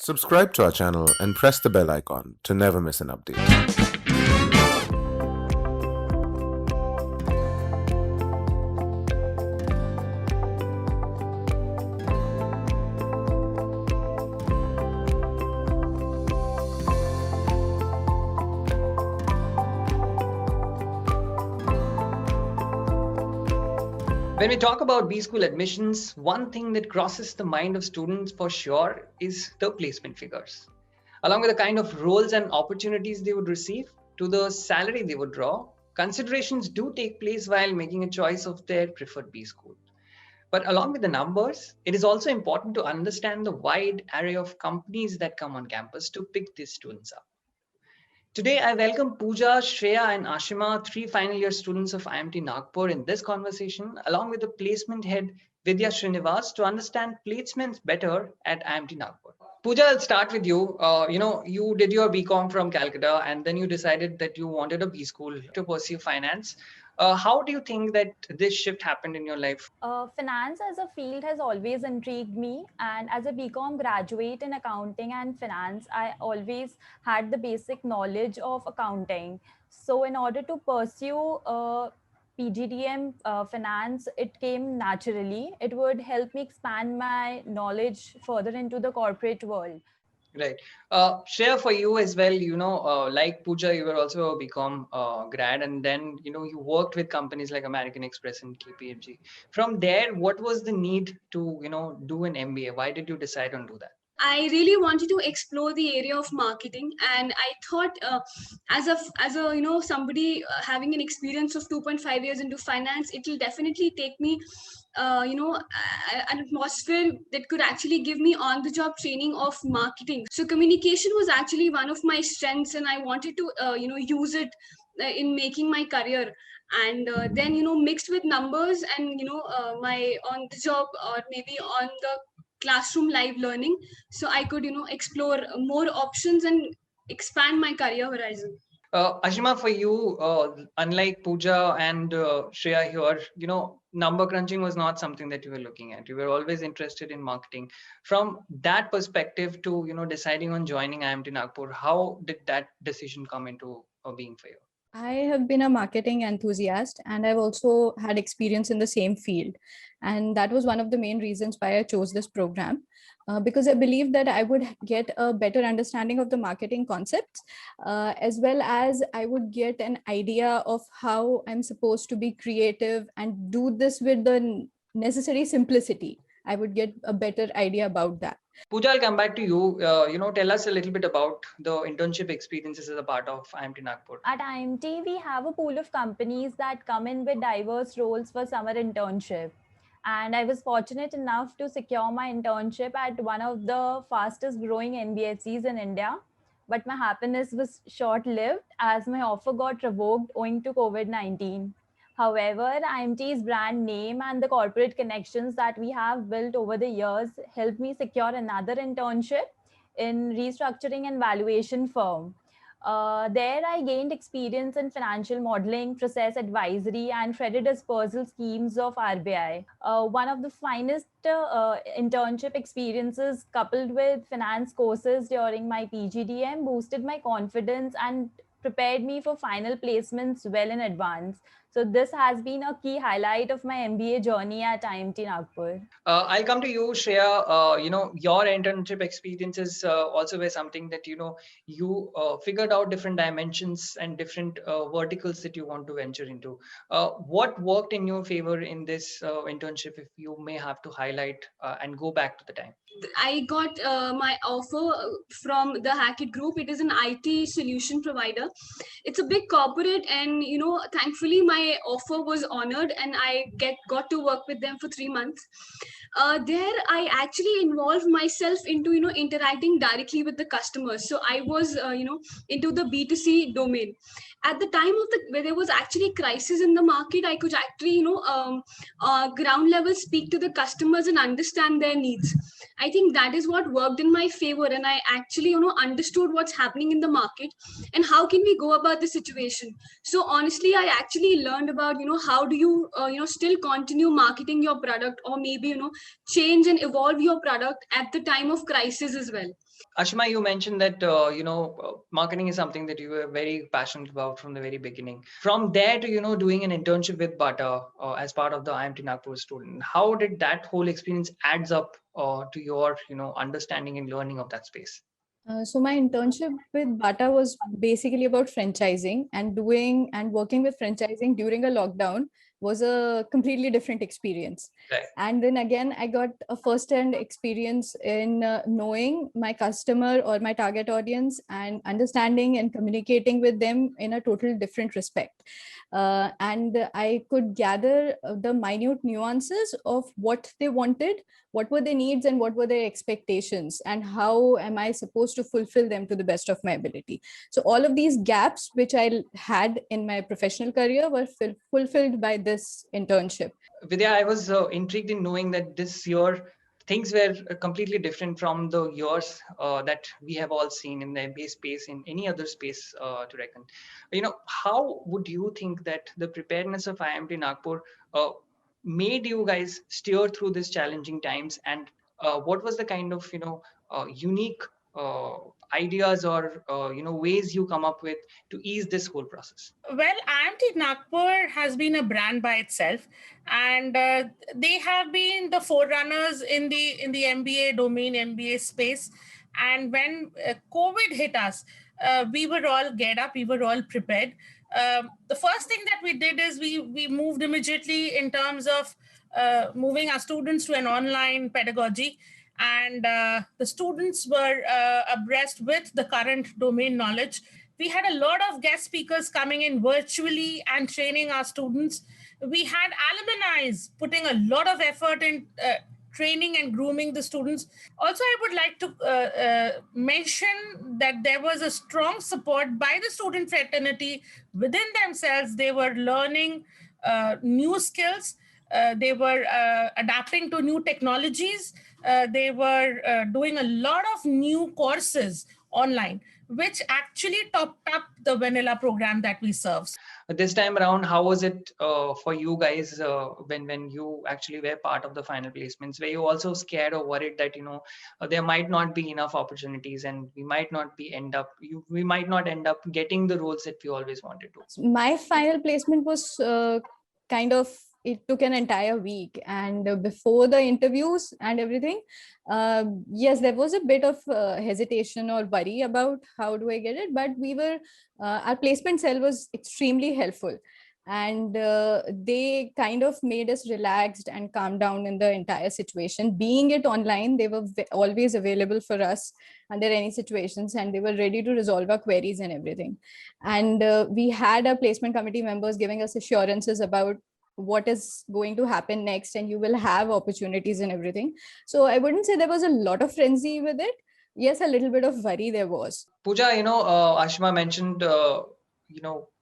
Subscribe to our channel and press the bell icon to never miss an update. When we talk about B school admissions, one thing that crosses the mind of students for sure is the placement figures. Along with the kind of roles and opportunities they would receive to the salary they would draw, considerations do take place while making a choice of their preferred B school. But along with the numbers, it is also important to understand the wide array of companies that come on campus to pick these students up. Today, I welcome Pooja, Shreya, and Ashima, three final year students of IMT Nagpur, in this conversation, along with the placement head Vidya Srinivas, to understand placements better at IMT Nagpur. Pooja, I'll start with you. You did your BCom from Calcutta, and then you decided that you wanted a B school to pursue finance. How do you think that this shift happened in your life? Finance as a field has always intrigued me, and as a BCom graduate in accounting and finance, I always had the basic knowledge of accounting. So, in order to pursue PGDM finance, it came naturally. It would help me expand my knowledge further into the corporate world. Right. Share for you as well, like Pooja, you were also a BCom grad, and then, you worked with companies like American Express and KPMG. From there, what was the need to, do an MBA? Why did you decide on do that? I really wanted to explore the area of marketing, and I thought, as a somebody having an experience of 2.5 years into finance, it will definitely take me, an atmosphere that could actually give me on-the-job training of marketing. So communication was actually one of my strengths, and I wanted to, use it in making my career. And then mixed with numbers and my on the job or maybe on the classroom live learning, so I could explore more options and expand my career horizon. Ashima, for you, unlike Pooja and Shreya here, number crunching was not something that you were looking at. You were always interested in marketing. From that perspective to, deciding on joining IMT Nagpur, how did that decision come into being for you? I have been a marketing enthusiast, and I've also had experience in the same field. And that was one of the main reasons why I chose this program, because I believed that I would get a better understanding of the marketing concepts, as well as I would get an idea of how I'm supposed to be creative and do this with the necessary simplicity. I would get a better idea about that. Pooja, I'll come back to you. Tell us a little bit about the internship experiences as a part of IMT Nagpur. At IMT, we have a pool of companies that come in with diverse roles for summer internship. And I was fortunate enough to secure my internship at one of the fastest growing NBFCs in India. But my happiness was short lived as my offer got revoked owing to COVID-19. However, IMT's brand name and the corporate connections that we have built over the years helped me secure another internship in restructuring and valuation firm. There, I gained experience in financial modeling, process advisory, and credit dispersal schemes of RBI. One of the finest internship experiences, coupled with finance courses during my PGDM, boosted my confidence and prepared me for final placements well in advance. So this has been a key highlight of my MBA journey at IMT Nagpur. I'll come to you, Shreya. Your internship experiences also were something that, you figured out different dimensions and different verticals that you want to venture into. What worked in your favor in this internship, if you may have to highlight and go back to the time? I got my offer from the Hackett Group. It is an IT solution provider. It's a big corporate, and thankfully my offer was honored, and I got to work with them for 3 months. There, I actually involved myself into interacting directly with the customers. So I was into the B2C domain. At the time of where there was actually crisis in the market, I could actually ground level speak to the customers and understand their needs. I think that is what worked in my favor, and I actually understood what's happening in the market and how can we go about the situation. So honestly, I actually learned about how do you still continue marketing your product, or maybe change and evolve your product at the time of crisis as well. Ashima, you mentioned that marketing is something that you were very passionate about from the very beginning. From there to doing an internship with Bata as part of the IMT Nagpur student, how did that whole experience adds up to your understanding and learning of that space? So my internship with Bata was basically about franchising, and doing and working with franchising during a lockdown was a completely different experience. Right. And then again, I got a first-hand experience in knowing my customer or my target audience and understanding and communicating with them in a total different respect. And I could gather the minute nuances of what they wanted, what were their needs, and what were their expectations, and how am I supposed to fulfill them to the best of my ability. So all of these gaps which I had in my professional career were fulfilled by this internship. Vidya, I was intrigued in knowing that this year things were completely different from the years that we have all seen in the MBA space, in any other space to reckon. How would you think that the preparedness of IMT Nagpur made you guys steer through these challenging times, and what was the kind of unique ideas or ways you come up with to ease this whole process? Well, IMT Nagpur has been a brand by itself, and they have been the forerunners in the MBA domain, MBA space. And when COVID hit us, we were all geared up, we were all prepared. The first thing that we did is we moved immediately in terms of moving our students to an online pedagogy. And the students were abreast with the current domain knowledge. We had a lot of guest speakers coming in virtually and training our students. We had alumni putting a lot of effort in training and grooming the students. Also, I would like to mention that there was a strong support by the student fraternity within themselves. They were learning new skills. They were adapting to new technologies. They were doing a lot of new courses online, which actually topped up the vanilla program that we serve. This time around, how was it for you guys when you actually were part of the final placements? Were you also scared or worried that there might not be enough opportunities and we might not end up getting the roles that we always wanted to? My final placement was it took an entire week, and before the interviews and everything, yes, there was a bit of hesitation or worry about how do I get it, but our placement cell was extremely helpful, and they kind of made us relaxed and calm down in the entire situation. Being it online, they were always available for us under any situations, and they were ready to resolve our queries and everything. And we had our placement committee members giving us assurances about what is going to happen next, and you will have opportunities and everything. So I wouldn't say there was a lot of frenzy with it. Yes, a little bit of worry there was. Pooja, Ashima mentioned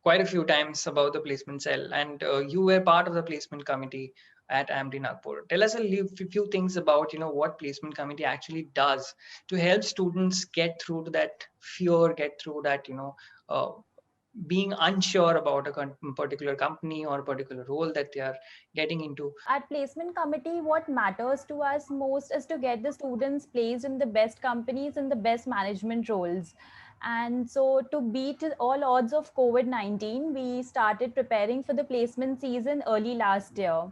quite a few times about the placement cell, and you were part of the placement committee at IMT Nagpur. Tell us a few things about what placement committee actually does to help students get through that fear, get through that being unsure about a particular company or a particular role that they are getting into. At placement committee, what matters to us most is to get the students placed in the best companies and the best management roles. And so to beat all odds of COVID-19, we started preparing for the placement season early last year.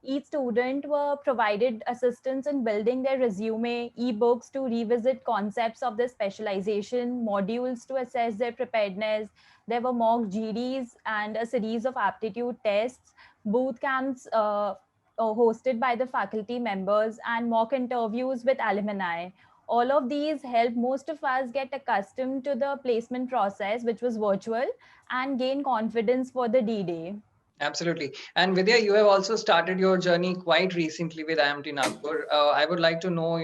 Each student were provided assistance in building their resume, ebooks to revisit concepts of their specialization, modules to assess their preparedness. There were mock GDs and a series of aptitude tests, boot camps hosted by the faculty members, and mock interviews with alumni. All of these helped most of us get accustomed to the placement process, which was virtual, and gain confidence for the D-Day. Absolutely. And Vidya, you have also started your journey quite recently with IMT Nagpur. I would like to know,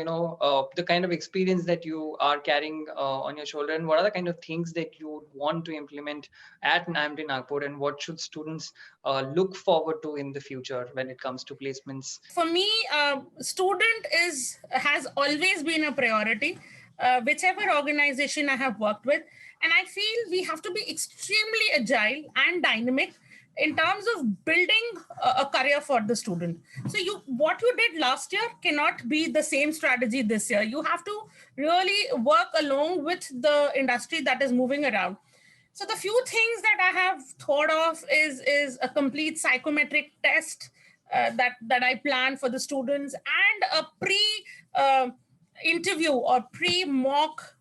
the kind of experience that you are carrying on your shoulder, and what are the kind of things that you want to implement at IMT Nagpur, and what should students look forward to in the future when it comes to placements? For me, student has always been a priority, whichever organization I have worked with. And I feel we have to be extremely agile and dynamic in terms of building a career for the student. So what you did last year cannot be the same strategy this year. You have to really work along with the industry that is moving around. So the few things that I have thought of is a complete psychometric test that I plan for the students, and a interview or pre-mock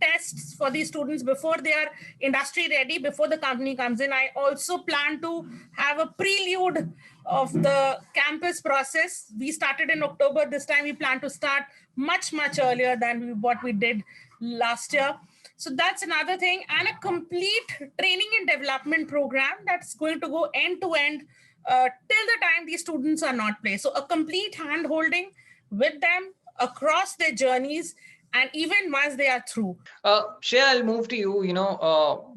tests for these students before they are industry ready, before the company comes in. I also plan to have a prelude of the campus process. We started in October. This time we plan to start much earlier than what we did last year. So that's another thing, and a complete training and development program that's going to go end to end till the time these students are not placed. So a complete hand holding with them across their journeys, and even once they are through. Shreya, I'll move to you.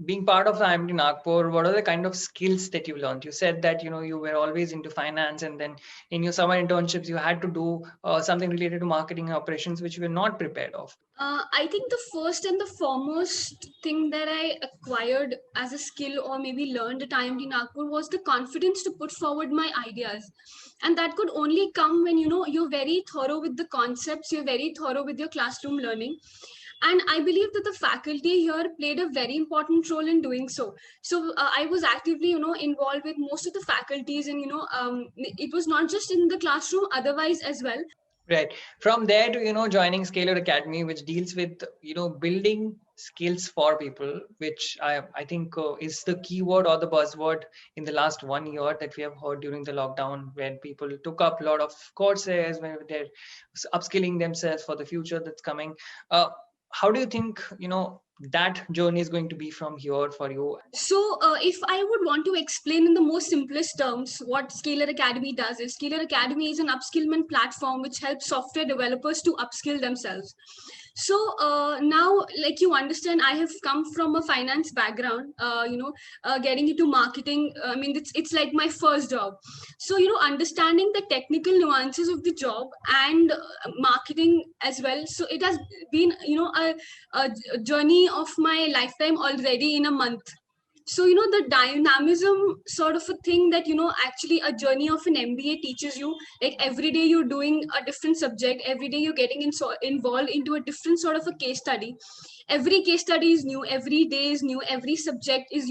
Being part of the IMT Nagpur, what are the kind of skills that you learned? You said that, you were always into finance, and then in your summer internships, you had to do something related to marketing and operations, which you were not prepared of. I think the first and the foremost thing that I acquired as a skill, or maybe learned at IMT Nagpur, was the confidence to put forward my ideas. And that could only come when, you're very thorough with the concepts, you're very thorough with your classroom learning. And I believe that the faculty here played a very important role in doing so. So I was actively, involved with most of the faculties, and, it was not just in the classroom, otherwise as well. Right. From there to, joining Scalar Academy, which deals with, building skills for people, which I think is the keyword or the buzzword in the last 1 year that we have heard during the lockdown, when people took up a lot of courses, when they're upskilling themselves for the future that's coming. How do you think, that journey is going to be from here for you? So if I would want to explain in the most simplest terms what Scalar Academy does, is Scalar Academy is an upskillment platform which helps software developers to upskill themselves. So now, like you understand, I have come from a finance background, getting into marketing. I mean, it's like my first job. So, understanding the technical nuances of the job and marketing as well. So it has been, a journey of my lifetime already in a month. So, the dynamism sort of a thing that, actually a journey of an MBA teaches you, like every day you're doing a different subject, every day you're getting involved into a different sort of a case study. Every case study is new, every day is new, every subject is,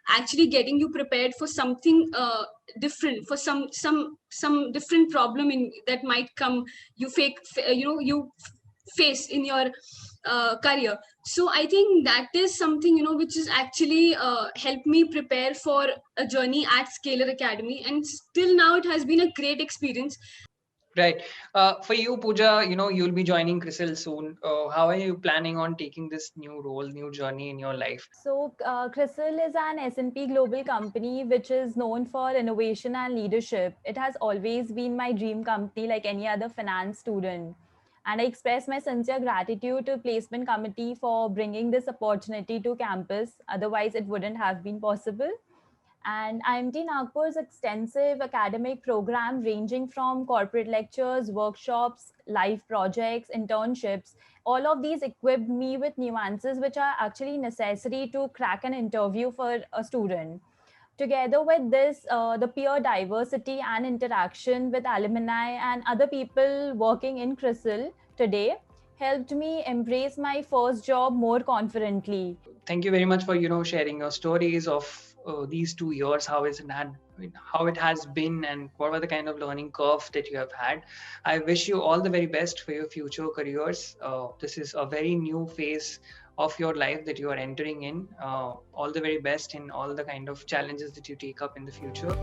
actually getting you prepared for something different, for some different problem that might come, you face in your career. So I think that is something, which is actually helped me prepare for a journey at Scalar Academy, and still now it has been a great experience. Right. For you, Pooja, you'll be joining CRISIL soon. How are you planning on taking this new role, new journey in your life? So, CRISIL is an S&P global company which is known for innovation and leadership. It has always been my dream company, like any other finance student. And I express my sincere gratitude to placement committee for bringing this opportunity to campus. Otherwise, it wouldn't have been possible. And IMT Nagpur's extensive academic program, ranging from corporate lectures, workshops, live projects, internships, all of these equipped me with nuances which are actually necessary to crack an interview for a student. Together with this, the peer diversity and interaction with alumni and other people working in CRISIL today helped me embrace my first job more confidently. Thank you very much for sharing your stories of these 2 years, how it has been, and what were the kind of learning curve that you have had. I wish you all the very best for your future careers. This is a very new phase of your life that you are entering in. All the very best in all the kind of challenges that you take up in the future.